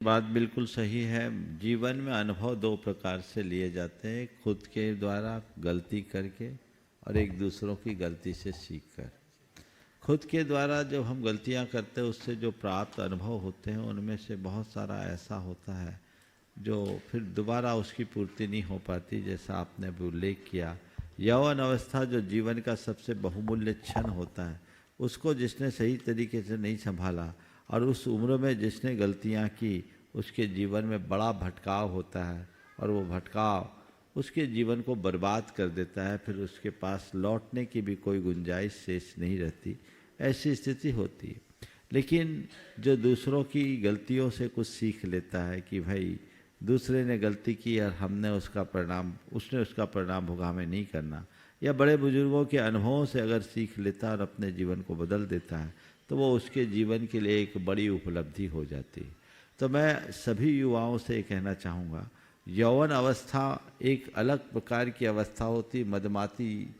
बात बिल्कुल सही है। जीवन में अनुभव दो प्रकार से लिए जाते हैं, खुद के द्वारा गलती करके और एक दूसरों की गलती से सीख कर। खुद के द्वारा जब हम गलतियां करते हैं उससे जो प्राप्त अनुभव होते हैं उनमें से बहुत सारा ऐसा होता है जो फिर दोबारा उसकी पूर्ति नहीं हो पाती। जैसा आपने अभी उल्लेख किया, यौवन अवस्था जो जीवन का सबसे बहुमूल्य क्षण होता है, उसको जिसने सही तरीके से नहीं संभाला और उस उम्र में जिसने गलतियां की, उसके जीवन में बड़ा भटकाव होता है और वो भटकाव उसके जीवन को बर्बाद कर देता है। फिर उसके पास लौटने की भी कोई गुंजाइश शेष नहीं रहती, ऐसी स्थिति होती है। लेकिन जो दूसरों की गलतियों से कुछ सीख लेता है कि भाई दूसरे ने गलती की और उसने उसका परिणाम भोगा, हमें नहीं करना, या बड़े बुजुर्गों के अनुभवों से अगर सीख लेता है और अपने जीवन को बदल देता है तो वो उसके जीवन के लिए एक बड़ी उपलब्धि हो जाती है। तो मैं सभी युवाओं से ये कहना चाहूँगा, यौवन अवस्था एक अलग प्रकार की अवस्था होती, मदमाती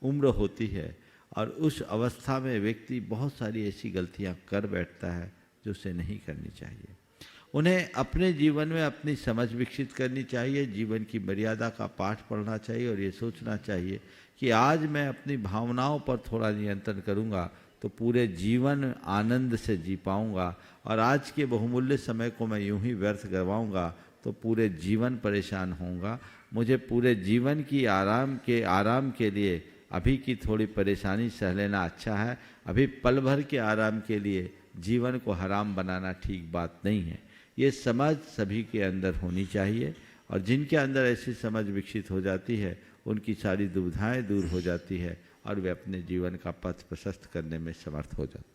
उम्र होती है और उस अवस्था में व्यक्ति बहुत सारी ऐसी गलतियां कर बैठता है जो उसे नहीं करनी चाहिए। उन्हें अपने जीवन में अपनी समझ विकसित करनी चाहिए, जीवन की मर्यादा का पाठ पढ़ना चाहिए और ये सोचना चाहिए कि आज मैं अपनी भावनाओं पर थोड़ा नियंत्रण करूँगा तो पूरे जीवन आनंद से जी पाऊँगा, और आज के बहुमूल्य समय को मैं यूं ही व्यर्थ करवाऊँगा तो पूरे जीवन परेशान होऊंगा। मुझे पूरे जीवन की आराम के लिए अभी की थोड़ी परेशानी सह लेना अच्छा है। अभी पल भर के आराम के लिए जीवन को हराम बनाना ठीक बात नहीं है। ये समझ सभी के अंदर होनी चाहिए और जिनके अंदर ऐसी समझ विकसित हो जाती है उनकी सारी दुविधाएं दूर हो जाती है और वे अपने जीवन का पथ प्रशस्त करने में समर्थ हो जाते हैं।